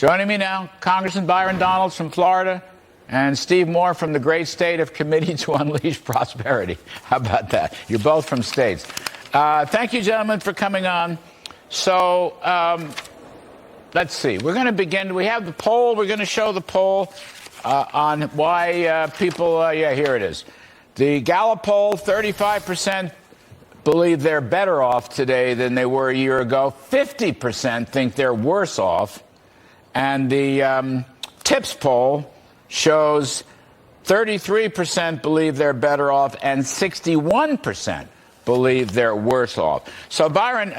Joining me now, Congressman Byron Donalds from Florida and Steve Moore from the great state of Committee to Unleash Prosperity. How about that? You're both from states. Thank you, gentlemen, for coming on. So let's see. We're going to begin. We have the poll. We're going to show the poll on why people, here it is. The Gallup poll, 35% believe they're better off today than they were a year ago. 50% think they're worse off. And the TIPS poll shows 33% believe they're better off and 61% believe they're worse off. So, Byron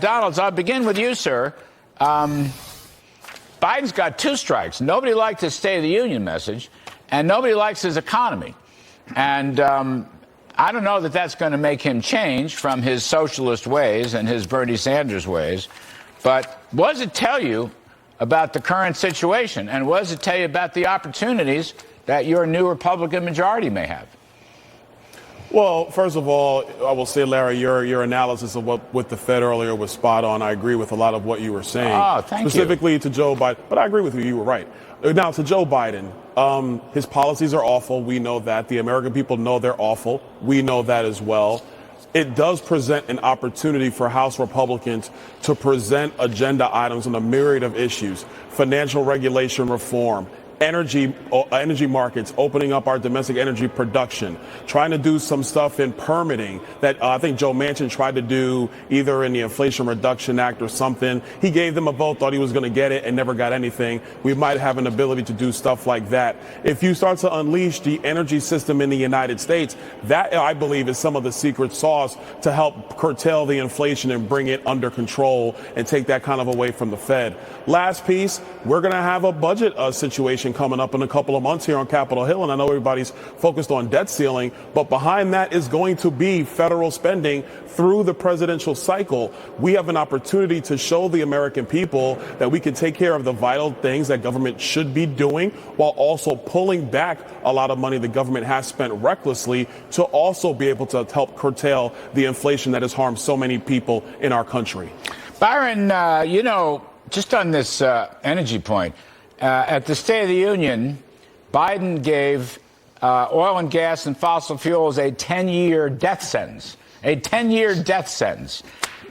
Donalds, I'll begin with you, sir. Biden's got two strikes. Nobody liked his State of the Union message, and nobody likes his economy. And I don't know that that's going to make him change from his socialist ways and his Bernie Sanders ways. But what does it tell you about the current situation, and what does it tell you about the opportunities that your new Republican majority may have? Well, first of all, I will say, Larry, your analysis of what with the Fed earlier was spot on. I agree with a lot of what you were saying. Oh, thank you. Specifically to Joe Biden. But I agree with you. You were right. Now, to Joe Biden, his policies are awful. We know that. The American people know they're awful. We know that as well. It does present an opportunity for House Republicans to present agenda items on a myriad of issues: financial regulation reform, energy markets, opening up our domestic energy production, trying to do some stuff in permitting that I think Joe Manchin tried to do either in the Inflation Reduction Act or something. He gave them a vote, thought he was going to get it, and never got anything. We might have an ability to do stuff like that. If you start to unleash the energy system in the United States, that, I believe, is some of the secret sauce to help curtail the inflation and bring it under control and take that kind of away from the Fed. Last piece, we're going to have a budget situation coming up in a couple of months here on Capitol Hill, and I know everybody's focused on debt ceiling, but behind that is going to be federal spending through the presidential cycle. We have an opportunity to show the American people that we can take care of the vital things that government should be doing while also pulling back a lot of money the government has spent recklessly to also be able to help curtail the inflation that has harmed so many people in our country. Byron, just on this energy point, at the State of the Union, Biden gave oil and gas and fossil fuels a 10-year death sentence. A 10-year death sentence,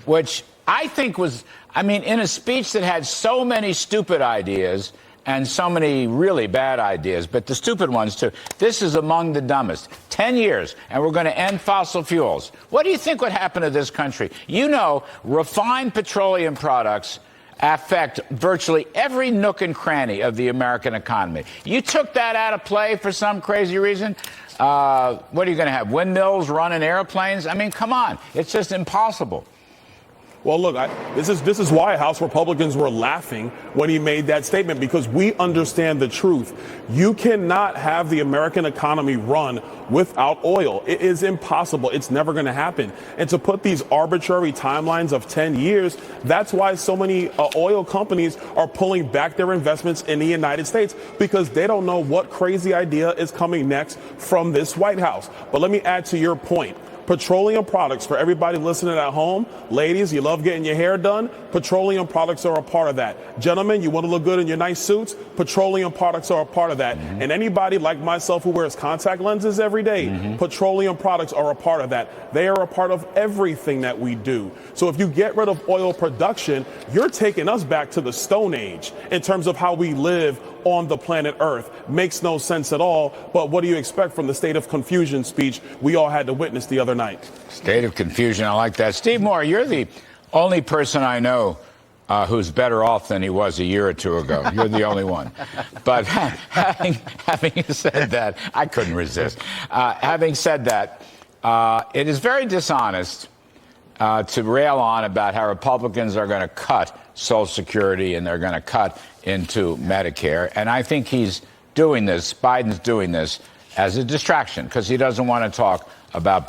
which I think was, in a speech that had so many stupid ideas and so many really bad ideas, but the stupid ones too. This is among the dumbest. 10 years, and we're going to end fossil fuels. What do you think would happen to this country? Refined petroleum products affect virtually every nook and cranny of the American economy. You took that out of play for some crazy reason. What are you going to have? Windmills running airplanes? Come on. It's just impossible. Well, look, this is why House Republicans were laughing when he made that statement, because we understand the truth. You cannot have the American economy run without oil. It is impossible. It's never going to happen. And to put these arbitrary timelines of 10 years, that's why so many oil companies are pulling back their investments in the United States, because they don't know what crazy idea is coming next from this White House. But let me add to your point. Petroleum products, for everybody listening at home, ladies, you love getting your hair done, petroleum products are a part of that. Gentlemen, you want to look good in your nice suits, petroleum products are a part of that. Mm-hmm. And anybody like myself who wears contact lenses every day, mm-hmm. petroleum products are a part of that. They are a part of everything that we do. So if you get rid of oil production, you're taking us back to the Stone Age in terms of how we live on the planet Earth. Makes no sense at all. But what do you expect from the state of confusion speech we all had to witness the other night? State of confusion. I like that. Steve Moore, you're the only person I know who's better off than he was a year or two ago. You're the only one. But having said that, I couldn't resist. Having said that, it is very dishonest to rail on about how Republicans are going to cut Social Security and they're going to cut into Medicare. And I think he's doing this, Biden's doing this as a distraction, because he doesn't want to talk about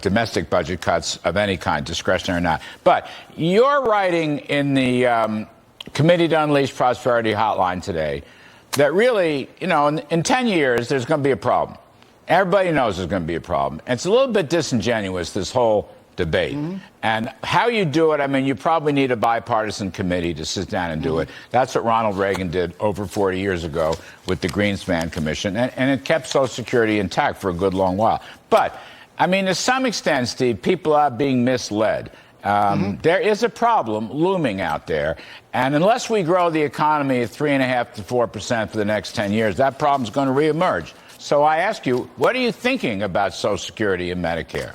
domestic budget cuts of any kind, discretionary or not. But you're writing in the Committee to Unleash Prosperity hotline today that really, in 10 years, there's going to be a problem. Everybody knows there's going to be a problem. And it's a little bit disingenuous, this whole debate. And how you do it, I mean, you probably need a bipartisan committee to sit down and do it. That's what Ronald Reagan did over 40 years ago with the Greenspan Commission, and it kept Social Security intact for a good long while. But, I mean, to some extent, Steve, people are being misled. There is a problem looming out there, and unless we grow the economy at 3.5% to 4% for the next 10 years, that problem's going to reemerge. So I ask you, what are you thinking about Social Security and Medicare?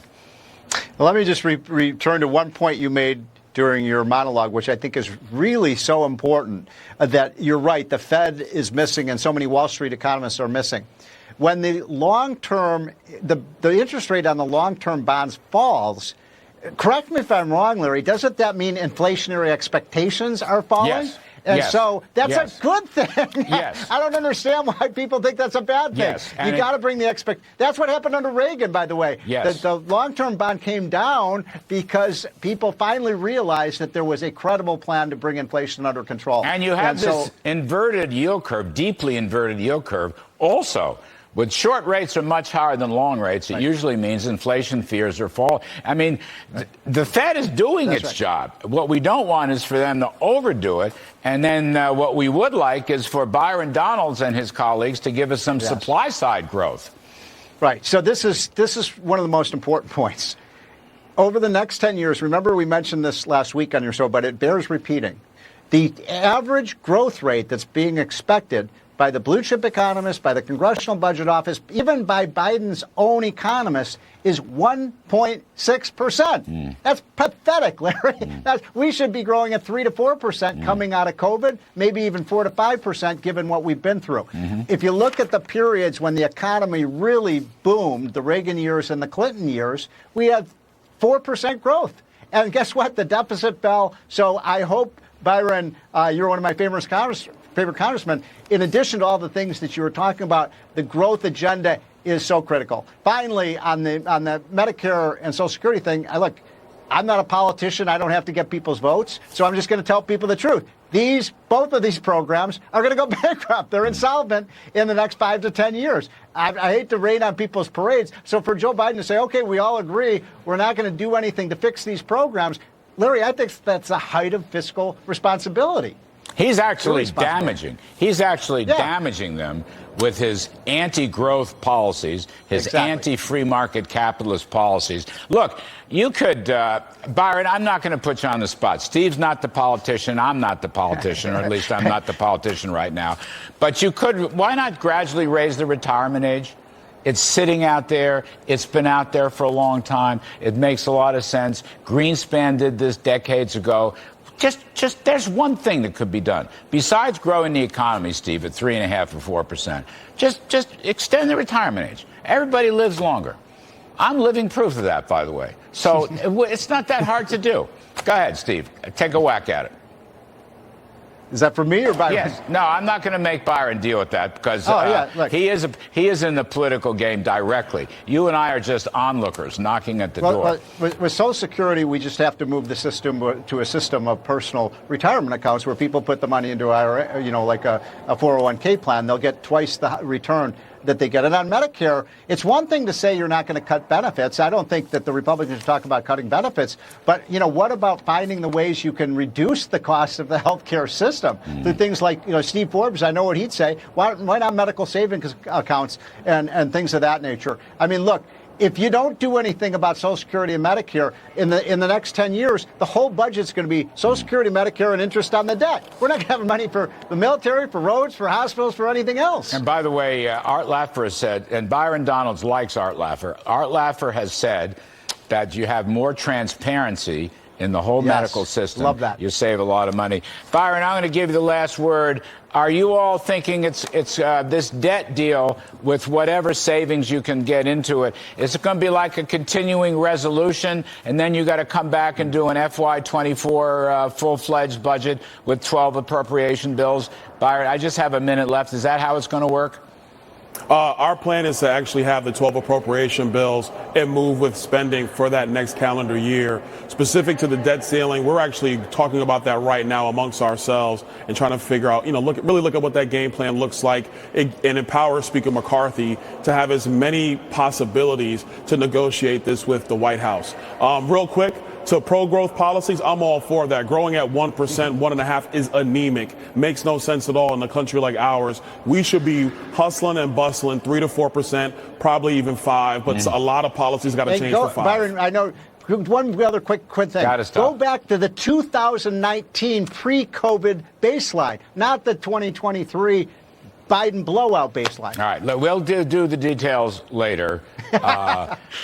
Well, let me just return to one point you made during your monologue, which I think is really so important, that you're right, the Fed is missing and so many Wall Street economists are missing. When the long-term, the interest rate on the long-term bonds falls, correct me if I'm wrong, Larry, doesn't that mean inflationary expectations are falling? Yes. And so that's a good thing. Yes. I don't understand why people think that's a bad thing. Yes. You got to bring the That's what happened under Reagan, by the way. Yes. The long-term bond came down because people finally realized that there was a credible plan to bring inflation under control. And you have this inverted yield curve, deeply inverted yield curve also. With short rates are much higher than long rates, it usually means inflation fears are falling. I mean, the Fed is doing its job. What we don't want is for them to overdo it. And then what we would like is for Byron Donalds and his colleagues to give us some supply side growth. Right. So this is one of the most important points. Over the next 10 years, remember we mentioned this last week on your show, but it bears repeating. The average growth rate that's being expected by the blue chip economists, by the Congressional Budget Office, even by Biden's own economists, is 1.6%. That's pathetic, Larry. We should be growing at 3 to 4% coming out of COVID, maybe even 4 to 5% given what we've been through. If you look at the periods when the economy really boomed, the Reagan years and the Clinton years, we had 4% growth. And guess what? The deficit fell. So I hope, Byron, you're one of my favorite congressmen. In addition to all the things that you were talking about, the growth agenda is so critical. Finally, on the Medicare and Social Security thing, I'm not a politician. I don't have to get people's votes. So I'm just going to tell people the truth. Both of these programs are going to go bankrupt. They're insolvent in the next 5 to 10 years. I hate to rain on people's parades. So for Joe Biden to say, okay, we all agree we're not going to do anything to fix these programs, Larry, I think that's the height of fiscal responsibility. He's actually damaging. He's actually damaging them with his anti-growth policies, his anti-free market capitalist policies. Look, you could, Byron, I'm not going to put you on the spot. Steve's not the politician. I'm not the politician, or at least I'm not the politician right now. But you could, why not gradually raise the retirement age? It's sitting out there. It's been out there for a long time. It makes a lot of sense. Greenspan did this decades ago. Just there's one thing that could be done besides growing the economy, Steve, at 3.5 or 4%. Just extend the retirement age. Everybody lives longer. I'm living proof of that, by the way. So it's not that hard to do. Go ahead, Steve. Take a whack at it. Is that for me or Byron? Yes. No, I'm not going to make Byron deal with that because he is in the political game directly. You and I are just onlookers knocking at the door. With Social Security, we just have to move the system to a system of personal retirement accounts where people put the money into IRA, like a 401k plan. They'll get twice the return that they get. And on Medicare, it's one thing to say you're not going to cut benefits. I don't think that the Republicans talk about cutting benefits. But, what about finding the ways you can reduce the cost of the health care system through things like, Steve Forbes, I know what he'd say. Why not medical savings accounts and things of that nature? I mean, look, if you don't do anything about Social Security and Medicare in the next 10 years, the whole budget's going to be Social Security, Medicare, and interest on the debt. We're not going to have money for the military, for roads, for hospitals, for anything else. And by the way, Art Laffer has said, and Byron Donalds likes Art Laffer. Art Laffer has said that you have more transparency in the whole medical system. Love that. You save a lot of money. Byron, I'm going to give you the last word. Are you all thinking it's this debt deal with whatever savings you can get into it? Is it going to be like a continuing resolution, and then you got to come back and do an FY24 full-fledged budget with 12 appropriation bills? Byron, I just have a minute left. Is that how it's going to work? Our plan is to actually have the 12 appropriation bills and move with spending for that next calendar year. Specific to the debt ceiling, we're actually talking about that right now amongst ourselves and trying to figure out, really look at what that game plan looks like and empower Speaker McCarthy to have as many possibilities to negotiate this with the White House. Real quick, so pro-growth policies, I'm all for that. Growing at 1%, 1.5% is anemic. Makes no sense at all in a country like ours. We should be hustling and bustling 3 to 4%, probably even 5%. But a lot of policies got to change for 5%. Byron, I know. One other quick thing. Go back to the 2019 pre-COVID baseline, not the 2023 Biden blowout baseline. All right, we'll do the details later.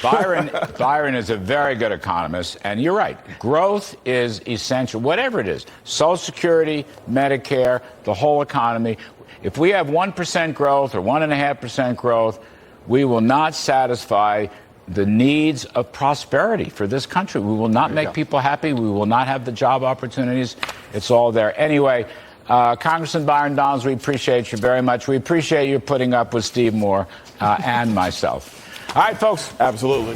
Byron is a very good economist, and you're right. Growth is essential, whatever it is. Social Security, Medicare, the whole economy. If we have 1% growth or 1.5% growth, we will not satisfy the needs of prosperity for this country. We will not make people happy. We will not have the job opportunities. It's all there. Anyway, Congressman Byron Donalds, we appreciate you very much. We appreciate you putting up with Steve Moore and myself. All right, folks. Absolutely.